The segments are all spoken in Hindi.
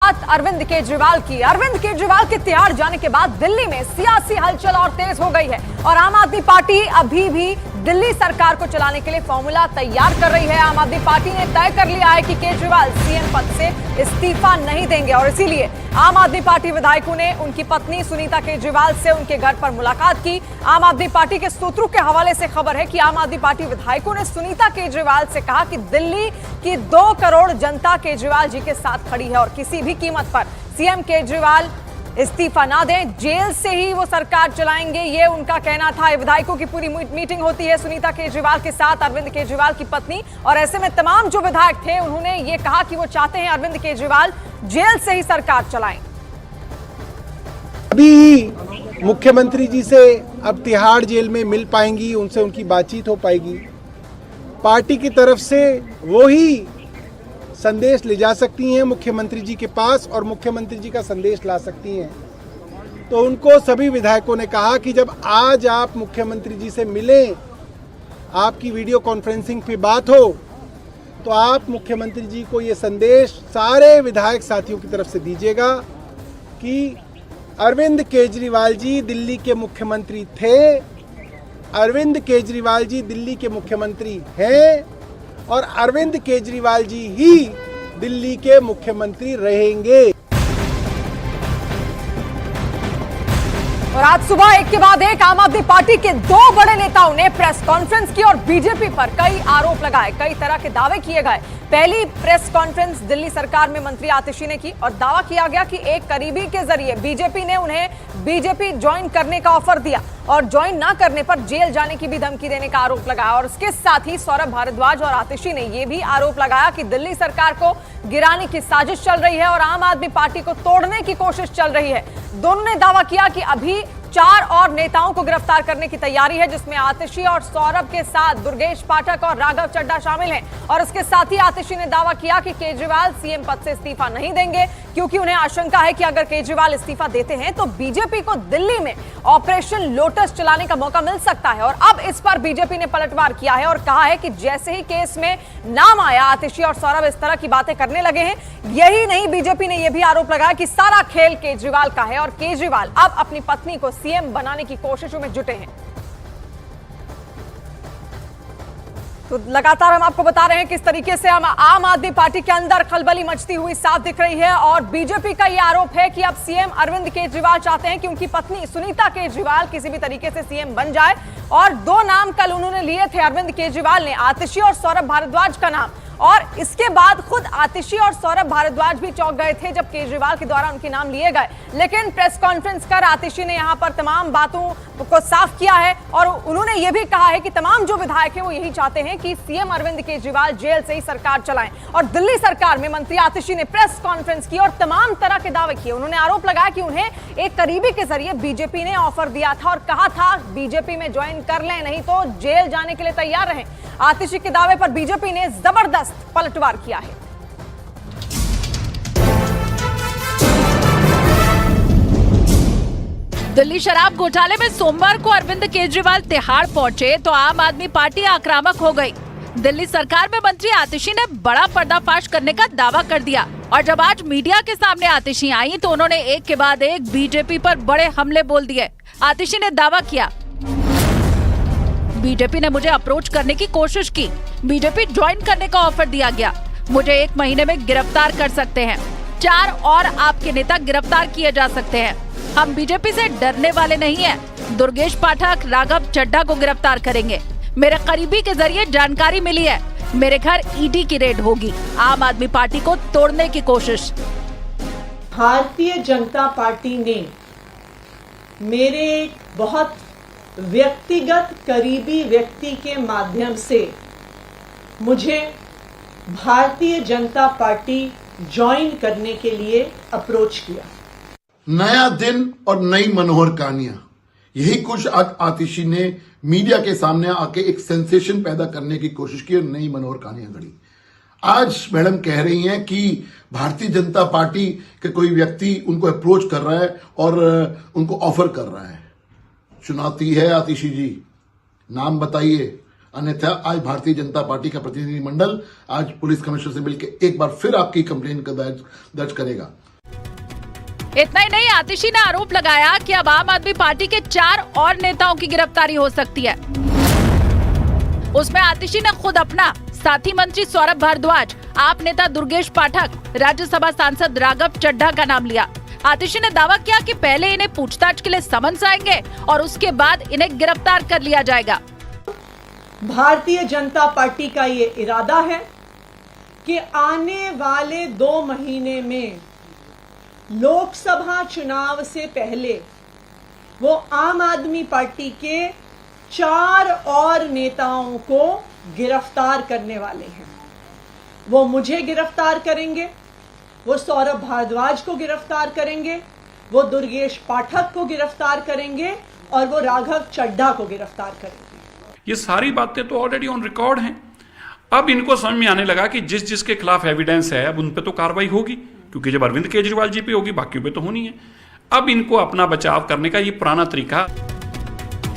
बात अरविंद केजरीवाल की। अरविंद केजरीवाल के तिहाड़ जाने के बाद दिल्ली में सियासी हलचल और तेज हो गई है और आम आदमी पार्टी अभी भी दिल्ली सरकार को चलाने के लिए फॉर्मूला तैयार कर रही है। आम आदमी पार्टी ने तय कर लिया है कि केजरीवाल सीएम पद से इस्तीफा नहीं देंगे और इसीलिए आम आदमी पार्टी विधायकों ने उनकी पत्नी सुनीता केजरीवाल से उनके घर पर मुलाकात की। आम आदमी पार्टी के सूत्रों के हवाले से खबर है कि आम आदमी पार्टी विधायकों ने सुनीता केजरीवाल से कहा कि दिल्ली की 2 करोड़ जनता केजरीवाल जी के साथ खड़ी है और किसी भी कीमत पर सीएम केजरीवाल इस्तीफा ना दें, जेल से ही वो सरकार चलाएंगे, ये उनका कहना था। विधायकों की पूरी मीटिंग होती है सुनीता केजरीवाल के साथ अरविंद केजरीवाल की पत्नी, और ऐसे में तमाम जो विधायक थे उन्होंने ये कहा कि वो चाहते हैं अरविंद केजरीवाल जेल से ही सरकार चलाएं। अभी मुख्यमंत्री जी से अब तिहाड़ जेल में मिल पाएंगी, उनसे उनकी बातचीत हो पाएगी। पार्टी की तरफ से वो ही संदेश ले जा सकती हैं मुख्यमंत्री जी के पास और मुख्यमंत्री जी का संदेश ला सकती हैं। तो उनको सभी विधायकों ने कहा कि जब आज आप मुख्यमंत्री जी से मिलें, आपकी वीडियो कॉन्फ्रेंसिंग पे बात हो, तो आप मुख्यमंत्री जी को ये संदेश सारे विधायक साथियों की तरफ से दीजिएगा कि अरविंद केजरीवाल जी दिल्ली के मुख्यमंत्री थे, अरविंद केजरीवाल जी दिल्ली के मुख्यमंत्री हैं और अरविंद केजरीवाल जी ही दिल्ली के मुख्यमंत्री रहेंगे। और आज सुबह एक के बाद एक आम आदमी पार्टी के 2 बड़े नेताओं ने प्रेस कॉन्फ्रेंस की और बीजेपी पर कई आरोप लगाए, कई तरह के दावे किए गए। पहली प्रेस कॉन्फ्रेंस दिल्ली सरकार में मंत्री आतिशी ने की और दावा किया गया कि एक करीबी के जरिए बीजेपी ने उन्हें बीजेपी ज्वाइन करने का ऑफर दिया और ज्वाइन ना करने पर जेल जाने की भी धमकी देने का आरोप लगाया। और इसके साथ ही सौरभ भारद्वाज और आतिशी ने यह भी आरोप लगाया कि दिल्ली सरकार को गिराने की साजिश चल रही है और आम आदमी पार्टी को तोड़ने की कोशिश चल रही है। दोनों ने दावा किया कि अभी 4 और नेताओं को गिरफ्तार करने की तैयारी है, जिसमें आतिशी और सौरभ के साथ दुर्गेश पाठक और राघव चड्ढा शामिल हैं। और इसके साथ ही आतिशी ने दावा किया कि केजरीवाल सीएम पद से इस्तीफा नहीं देंगे क्योंकि उन्हें आशंका है कि अगर केजरीवाल इस्तीफा देते हैं तो बीजेपी को दिल्ली में ऑपरेशन लोटस चलाने का मौका मिल सकता है। और अब इस पर बीजेपी ने पलटवार किया है और कहा है कि जैसे ही केस में नाम आया, आतिशी और सौरभ इस तरह की बातें करने लगे हैं। यही नहीं, बीजेपी ने यह भी आरोप लगाया कि सारा खेल केजरीवाल का है और केजरीवाल अब अपनी पत्नी को सीएम बनाने की कोशिशों में जुटे हैं। तो लगातार हम आपको बता रहे हैं किस तरीके से हम आम आदमी पार्टी के अंदर खलबली मचती हुई साफ दिख रही है और बीजेपी का यह आरोप है कि अब सीएम अरविंद केजरीवाल चाहते हैं कि उनकी पत्नी सुनीता केजरीवाल किसी भी तरीके से सीएम बन जाए। और 2 नाम कल उन्होंने लिए थे, अरविंद केजरीवाल ने आतिशी और सौरभ भारद्वाज का नाम, और इसके बाद खुद आतिशी और सौरभ भारद्वाज भी चौंक गए थे जब केजरीवाल के द्वारा उनके नाम लिए गए। लेकिन प्रेस कॉन्फ्रेंस कर आतिशी ने यहां पर तमाम बातों को साफ किया है और उन्होंने यह भी कहा है कि तमाम जो विधायक हैं वो यही चाहते हैं कि सीएम अरविंद केजरीवाल जेल से ही सरकार चलाएं। और दिल्ली सरकार में मंत्री आतिशी ने प्रेस कॉन्फ्रेंस की और तमाम तरह के दावे किए। उन्होंने आरोप लगाया कि उन्हें एक करीबी के जरिए बीजेपी ने ऑफर दिया था और कहा था बीजेपी में ज्वाइन कर लें, नहीं तो जेल जाने के लिए तैयार रहें। आतिशी के दावे पर बीजेपी ने जबरदस्त पलटवार किया है। दिल्ली शराब घोटाले में सोमवार को अरविंद केजरीवाल तिहाड़ पहुंचे तो आम आदमी पार्टी आक्रामक हो गई। दिल्ली सरकार में मंत्री आतिशी ने बड़ा पर्दाफाश करने का दावा कर दिया और जब आज मीडिया के सामने आतिशी आई तो उन्होंने एक के बाद एक बीजेपी पर बड़े हमले बोल दिए। आतिशी ने दावा किया, बीजेपी ने मुझे अप्रोच करने की कोशिश की, बीजेपी ज्वाइन करने का ऑफर दिया गया, मुझे 1 महीने में गिरफ्तार कर सकते हैं, 4 और आपके नेता गिरफ्तार किए जा सकते हैं। हम बीजेपी से डरने वाले नहीं हैं। दुर्गेश पाठक, राघव चड्ढा को गिरफ्तार करेंगे। मेरे करीबी के जरिए जानकारी मिली है, मेरे घर ईडी की रेड होगी। आम आदमी पार्टी को तोड़ने की कोशिश। भारतीय जनता पार्टी ने मेरे बहुत व्यक्तिगत करीबी व्यक्ति के माध्यम से मुझे भारतीय जनता पार्टी ज्वाइन करने के लिए अप्रोच किया। नया दिन और नई मनोहर कहानियां, यही कुछ आतिशी ने मीडिया के सामने आके एक सेंसेशन पैदा करने की कोशिश की और नई मनोहर कहानियां गढ़ी। आज मैडम कह रही हैं कि भारतीय जनता पार्टी के कोई व्यक्ति उनको अप्रोच कर रहा है और उनको ऑफर कर रहा है। चुनौती है आतिशी जी, नाम बताइए, अन्यथा आज भारतीय जनता पार्टी का प्रतिनिधिमंडल आज पुलिस कमिश्नर से मिलकर एक बार फिर आपकी कंप्लेन दर्ज करेगा। इतना ही नहीं, आतिशी ने आरोप लगाया कि अब आम आदमी पार्टी के 4 और नेताओं की गिरफ्तारी हो सकती है। उसमें आतिशी ने खुद अपना, साथी मंत्री सौरभ भारद्वाज, आप नेता दुर्गेश पाठक, राज्यसभा सांसद राघव चड्ढा का नाम लिया। आतिशी ने दावा किया कि पहले इन्हें पूछताछ के लिए समन्स आएंगे और उसके बाद इन्हें गिरफ्तार कर लिया जाएगा। भारतीय जनता पार्टी का ये इरादा है कि आने वाले 2 महीने में लोकसभा चुनाव से पहले वो आम आदमी पार्टी के 4 और नेताओं को गिरफ्तार करने वाले हैं। वो मुझे गिरफ्तार करेंगे, वो सौरभ भारद्वाज को गिरफ्तार करेंगे, वो दुर्गेश पाठक को गिरफ्तार करेंगे और वो राघव चड्ढा को गिरफ्तार करेंगे। ये सारी बातें तो ऑलरेडी ऑन रिकॉर्ड हैं। अब इनको समझ में आने लगा कि जिसके खिलाफ एविडेंस है अब उन पे तो कार्रवाई होगी, क्योंकि जब अरविंद केजरीवाल जी पे होगी बाकियों पे तो होनी है। अब इनको अपना बचाव करने का ये पुराना तरीका।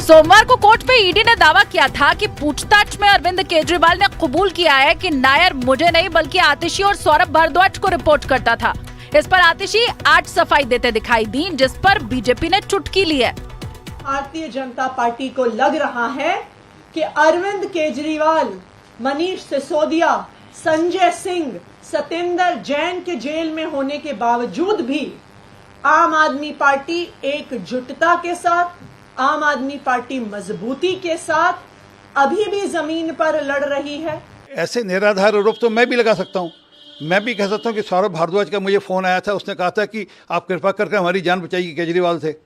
सोमवार को कोर्ट में ईडी ने दावा किया था कि पूछताछ में अरविंद केजरीवाल ने कबूल किया है कि नायर मुझे नहीं बल्कि आतिशी और सौरभ भारद्वाज को रिपोर्ट करता था। इस पर आतिशी आज सफाई देते दिखाई दी, जिस पर बीजेपी ने चुटकी ली है। भारतीय जनता पार्टी को लग रहा है कि अरविंद केजरीवाल, मनीष सिसोदिया, संजय सिंह, सत्येंद्र जैन के जेल में होने के बावजूद भी आम आदमी पार्टी एकजुटता के साथ, आम आदमी पार्टी मजबूती के साथ अभी भी जमीन पर लड़ रही है। ऐसे निराधार आरोप तो मैं भी लगा सकता हूं। मैं भी कह सकता हूं कि सौरभ भारद्वाज का मुझे फ़ोन आया था, उसने कहा था कि आप कृपा करके हमारी जान बचाइए केजरीवाल से,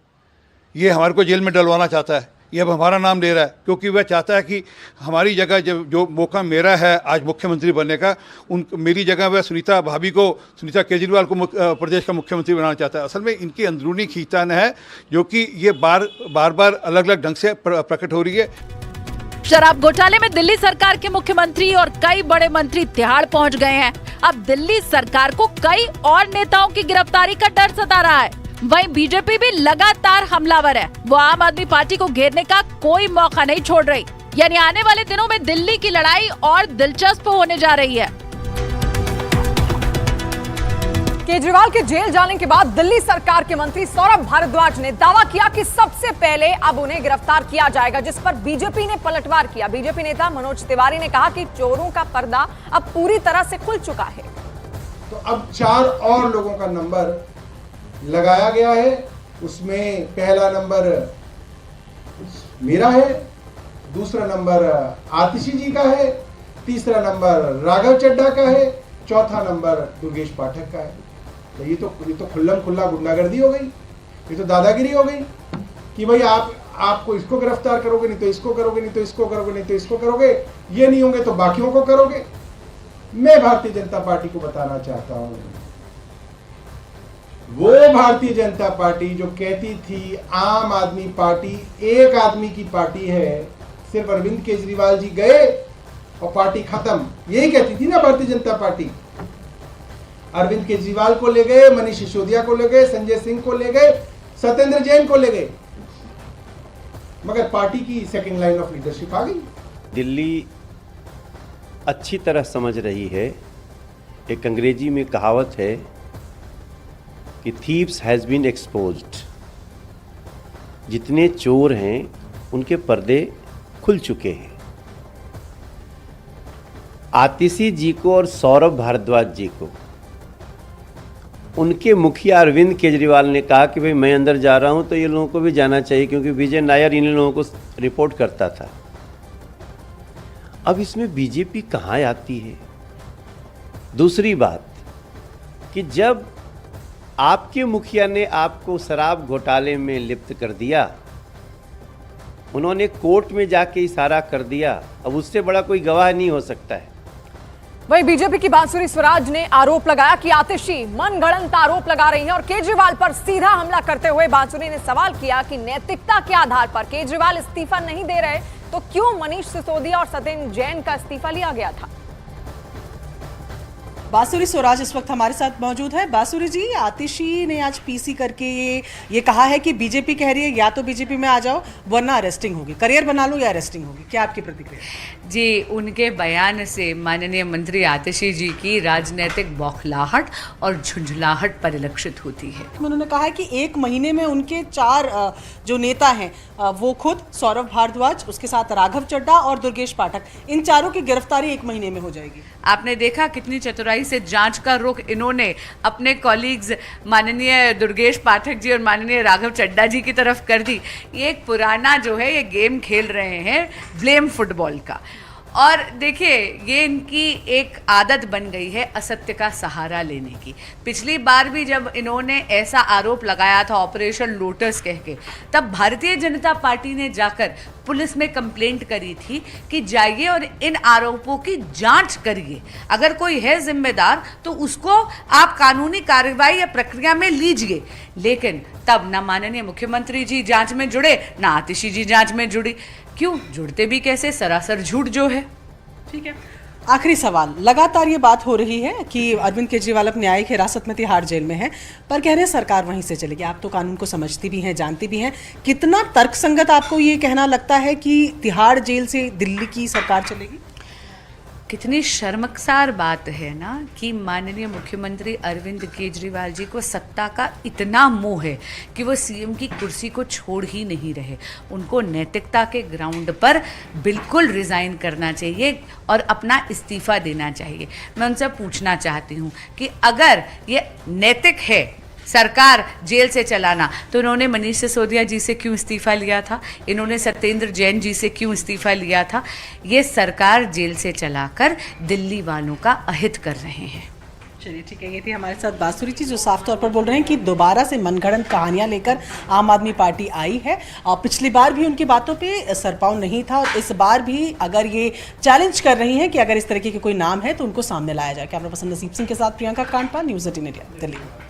ये हमारे को जेल में डलवाना चाहता है, ये अब हमारा नाम ले रहा है, क्योंकि वह चाहता है कि हमारी जगह जो मौका मेरा है आज मुख्यमंत्री बनने का, मेरी जगह वह सुनीता केजरीवाल को प्रदेश का मुख्यमंत्री बनाना चाहता है। असल में इनकी अंदरूनी खींचतान है जो कि ये बार बार अलग अलग ढंग से प्रकट हो रही है। शराब घोटाले में दिल्ली सरकार के मुख्यमंत्री और कई बड़े मंत्री तिहाड़ पहुंच गए हैं। अब दिल्ली सरकार को कई और नेताओं की गिरफ्तारी का डर सता रहा है। वहीं बीजेपी भी लगातार हमलावर है। वो आम आदमी पार्टी को घेरने का कोई मौका नहीं छोड़ रही। यानी आने वाले दिनों में दिल्ली की लड़ाई और दिलचस्प होने जा रही है। केजरीवाल के जेल जाने के बाद दिल्ली सरकार के मंत्री सौरभ भारद्वाज ने दावा किया कि सबसे पहले अब उन्हें गिरफ्तार किया जाएगा, जिस पर बीजेपी ने पलटवार किया। बीजेपी नेता मनोज तिवारी ने कहा कि चोरों का पर्दा अब पूरी तरह से खुल चुका है। तो अब 4 और लोगों का नंबर लगाया गया है। उसमें पहला नंबर मेरा है, दूसरा नंबर आतिशी जी का है, तीसरा नंबर राघव चड्ढा का है, चौथा नंबर दुर्गेश पाठक का है। तो ये तो खुल्लम खुल्ला गुंडागर्दी हो गई, ये तो दादागिरी हो गई कि भाई आपको इसको गिरफ्तार करोगे, नहीं तो इसको करोगे, नहीं तो इसको करोगे, नहीं तो इसको करोगे, ये नहीं होंगे तो बाकियों को करोगे। मैं भारतीय जनता पार्टी को बताना चाहता हूं, वो भारतीय जनता पार्टी जो कहती थी आम आदमी पार्टी एक आदमी की पार्टी है, सिर्फ अरविंद केजरीवाल जी गए और पार्टी खत्म, यही कहती थी ना भारतीय जनता पार्टी। अरविंद केजरीवाल को ले गए, मनीष सिसोदिया को ले गए, संजय सिंह को ले गए, सत्येंद्र जैन को ले गए, मगर पार्टी की सेकंड लाइन ऑफ लीडरशिप आ गई। दिल्ली अच्छी तरह समझ रही है। एक अंग्रेजी में कहावत है कि थीव्स हैज़ बीन एक्सपोज्ड। जितने चोर हैं उनके पर्दे खुल चुके हैं। आतिशी जी को और सौरभ भारद्वाज जी को उनके मुखिया अरविंद केजरीवाल ने कहा कि भाई मैं अंदर जा रहा हूं तो ये लोगों को भी जाना चाहिए, क्योंकि विजय नायर इन लोगों को रिपोर्ट करता था। अब इसमें बीजेपी कहाँ आती है? दूसरी बात कि जब आपके मुखिया ने आपको शराब घोटाले में लिप्त कर दिया, उन्होंने कोर्ट में जाके इशारा कर दिया, अब उससे बड़ा कोई गवाह नहीं हो सकता है। वहीं बीजेपी की बांसुरी स्वराज ने आरोप लगाया कि आतिशी मनगढ़ंत आरोप लगा रही हैं और केजरीवाल पर सीधा हमला करते हुए बांसुरी ने सवाल किया कि नैतिकता के आधार पर केजरीवाल इस्तीफा नहीं दे रहे तो क्यों मनीष सिसोदिया और सत्येंद्र जैन का इस्तीफा लिया गया था। बांसुरी स्वराज इस वक्त हमारे साथ मौजूद है। बांसुरी जी, आतिशी ने आज पीसी करके ये कहा है कि बीजेपी कह रही है या तो बीजेपी में आ जाओ वरना अरेस्टिंग होगी, करियर बना लो या अरेस्टिंग होगी, क्या आपकी प्रतिक्रिया? जी, उनके बयान से माननीय मंत्री आतिशी जी की राजनीतिक बौखलाहट और झुंझलाहट परिलक्षित होती है। उन्होंने कहा है कि 1 महीने में उनके 4 जो नेता हैं वो खुद सौरभ भारद्वाज, उसके साथ राघव चड्ढा और दुर्गेश पाठक, इन चारों की गिरफ्तारी 1 महीने में हो जाएगी। आपने देखा कितनी चतुराई से जांच का रुख इन्होंने अपने कॉलीग्स माननीय दुर्गेश पाठक जी और माननीय राघव चड्ढा जी की तरफ कर दी। ये एक पुराना जो है ये गेम खेल रहे हैं ब्लेम फुटबॉल का। और देखिए, ये इनकी एक आदत बन गई है असत्य का सहारा लेने की। पिछली बार भी जब इन्होंने ऐसा आरोप लगाया था ऑपरेशन लोटस कह के, तब भारतीय जनता पार्टी ने जाकर पुलिस में कंप्लेंट करी थी कि जाइए और इन आरोपों की जांच करिए, अगर कोई है जिम्मेदार तो उसको आप कानूनी कार्रवाई या प्रक्रिया में लीजिए। लेकिन तब ना माननीय मुख्यमंत्री जी जांच में जुड़े, ना आतिशी जी जांच में जुड़ी। क्यों जुड़ते भी कैसे? सरासर झूठ जो है। ठीक है, आखिरी सवाल, लगातार ये बात हो रही है कि अरविंद केजरीवाल अब न्यायिक हिरासत में तिहाड़ जेल में है, पर कह रहे हैं सरकार वहीं से चलेगी। आप तो कानून को समझती भी हैं, जानती भी हैं, कितना तर्कसंगत आपको ये कहना लगता है कि तिहाड़ जेल से दिल्ली की सरकार चलेगी? कितनी शर्मसार बात है ना कि माननीय मुख्यमंत्री अरविंद केजरीवाल जी को सत्ता का इतना मोह है कि वो सीएम की कुर्सी को छोड़ ही नहीं रहे। उनको नैतिकता के ग्राउंड पर बिल्कुल रिज़ाइन करना चाहिए और अपना इस्तीफ़ा देना चाहिए। मैं उनसे पूछना चाहती हूँ कि अगर ये नैतिक है सरकार जेल से चलाना, तो इन्होंने मनीष सिसोदिया जी से क्यों इस्तीफा लिया था? इन्होंने सत्येंद्र जैन जी से क्यों इस्तीफा लिया था? ये सरकार जेल से चलाकर दिल्ली वालों का अहित कर रहे हैं। चलिए ठीक है, ये थी हमारे साथ बांसुरी जी जो साफ तौर पर बोल रहे हैं कि दोबारा से मनगढ़ंत कहानियां लेकर आम आदमी पार्टी आई है। और पिछली बार भी उनकी बातों पे सरपाव नहीं था और इस बार भी अगर ये चैलेंज कर रही हैं कि अगर इस तरीके के कोई नाम है तो उनको सामने लाया जाए। कैमरा पर्सन नसीब सिंह के साथ प्रियंका कांडपा, न्यूज़ 18 इंडिया, दिल्ली।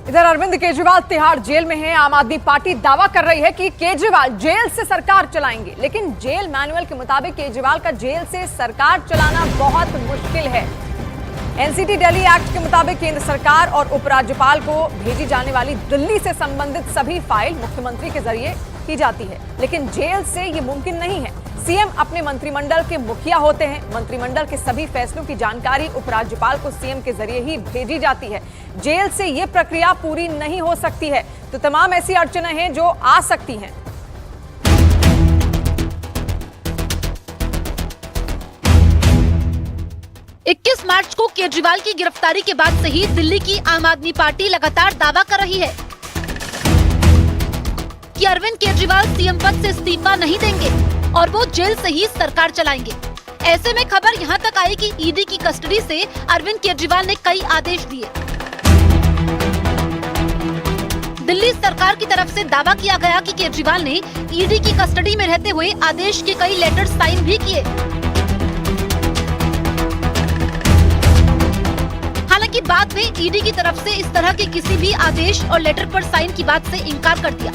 इधर अरविंद केजरीवाल तिहाड़ जेल में हैं। आम आदमी पार्टी दावा कर रही है कि केजरीवाल जेल से सरकार चलाएंगे, लेकिन जेल मैनुअल के मुताबिक केजरीवाल का जेल से सरकार चलाना बहुत मुश्किल है। एनसीटी दिल्ली एक्ट के मुताबिक केंद्र सरकार और उपराज्यपाल को भेजी जाने वाली दिल्ली से संबंधित सभी फाइल मुख्यमंत्री के जरिए की जाती है, लेकिन जेल से ये मुमकिन नहीं है। सीएम अपने मंत्रिमंडल के मुखिया होते हैं। मंत्रिमंडल के सभी फैसलों की जानकारी उपराज्यपाल को सीएम के जरिए ही भेजी जाती है। जेल से ये प्रक्रिया पूरी नहीं हो सकती है, तो तमाम ऐसी अड़चनें हैं जो आ सकती हैं। इक्कीस मार्च को केजरीवाल की गिरफ्तारी के बाद से ही दिल्ली की आम आदमी पार्टी लगातार दावा कर रही है कि अरविंद केजरीवाल सीएम पद से इस्तीफा नहीं देंगे और वो जेल से ही सरकार चलाएंगे। ऐसे में खबर यहाँ तक आई कि ईडी की कस्टडी से अरविंद केजरीवाल ने कई आदेश दिए। दिल्ली सरकार की तरफ से दावा किया गया कि केजरीवाल ने ईडी की कस्टडी में रहते हुए आदेश के कई लेटर साइन भी किए। हालांकि बाद में ईडी की तरफ से इस तरह के किसी भी आदेश और लेटर पर साइन की बात से इनकार कर दिया।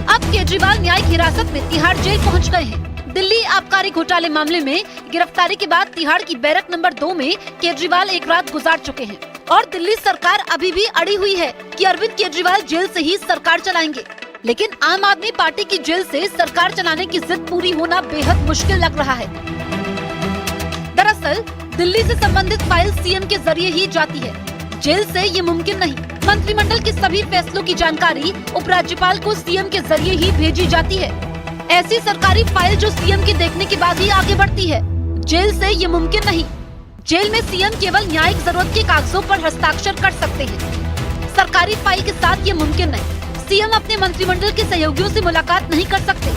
अब केजरीवाल न्यायिक हिरासत में तिहाड़ जेल पहुंच गए हैं। दिल्ली आबकारी घोटाले मामले में गिरफ्तारी के बाद तिहाड़ की बैरक नंबर 2 में केजरीवाल एक रात गुजार चुके हैं और दिल्ली सरकार अभी भी अड़ी हुई है कि अरविंद केजरीवाल जेल से ही सरकार चलाएंगे। लेकिन आम आदमी पार्टी की जेल से सरकार चलाने की जिद पूरी होना बेहद मुश्किल लग रहा है। दरअसल दिल्ली से संबंधित फाइल सीएम के जरिए ही जाती है, जेल से ये मुमकिन नहीं। मंत्रिमंडल के सभी फैसलों की जानकारी उपराज्यपाल को सीएम के जरिए ही भेजी जाती है। ऐसी सरकारी फाइल जो सीएम के देखने के बाद ही आगे बढ़ती है, जेल से ये मुमकिन नहीं। जेल में सीएम केवल न्यायिक जरूरत के कागजों पर हस्ताक्षर कर सकते हैं, सरकारी फाइल के साथ ये मुमकिन नहीं। सीएम अपने मंत्रिमंडल के सहयोगियों से मुलाकात नहीं कर सकते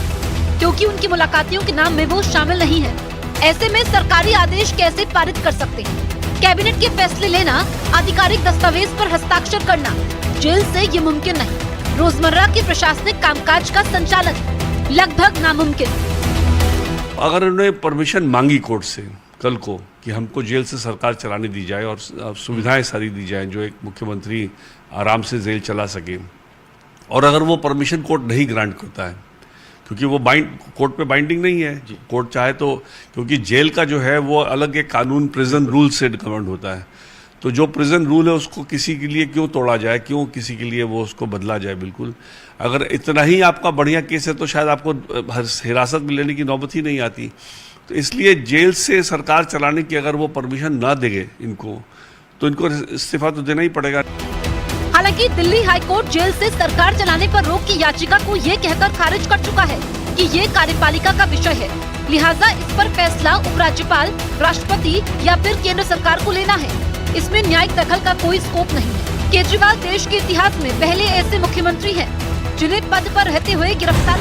क्योंकि उनकी मुलाकातियों के नाम में वो शामिल नहीं है। ऐसे में सरकारी आदेश कैसे पारित कर सकते हैं? कैबिनेट के फैसले लेना, आधिकारिक दस्तावेज पर हस्ताक्षर करना, जेल से ये मुमकिन नहीं। रोजमर्रा के प्रशासनिक कामकाज का संचालन लगभग नामुमकिन। अगर उन्होंने परमिशन मांगी कोर्ट से कल को कि हमको जेल से सरकार चलाने दी जाए और सुविधाएं सारी दी जाए जो एक मुख्यमंत्री आराम से जेल चला सके, और अगर वो परमिशन कोर्ट नहीं ग्रांट करता है क्योंकि वो कोर्ट पे बाइंडिंग नहीं है। कोर्ट चाहे तो, क्योंकि जेल का जो है वो अलग एक कानून प्रिजन रूल से गवर्न होता है, तो जो प्रिजन रूल है उसको किसी के लिए क्यों तोड़ा जाए, क्यों किसी के लिए वो उसको बदला जाए। बिल्कुल, अगर इतना ही आपका बढ़िया केस है तो शायद आपको हिरासत में लेने की नौबत ही नहीं आती। तो इसलिए जेल से सरकार चलाने की अगर वो परमिशन ना देंगे इनको, तो इनको इस्तीफा तो देना ही पड़ेगा। हालांकि दिल्ली हाईकोर्ट जेल से सरकार चलाने पर रोक की याचिका को ये कहकर खारिज कर चुका है कि ये कार्यपालिका का विषय है, लिहाजा इस पर फैसला उपराज्यपाल, राष्ट्रपति या फिर केंद्र सरकार को लेना है। इसमें न्यायिक दखल का कोई स्कोप नहीं है। केजरीवाल देश के इतिहास में पहले ऐसे मुख्यमंत्री हैं जिन्हें पद पर रहते हुए गिरफ्तार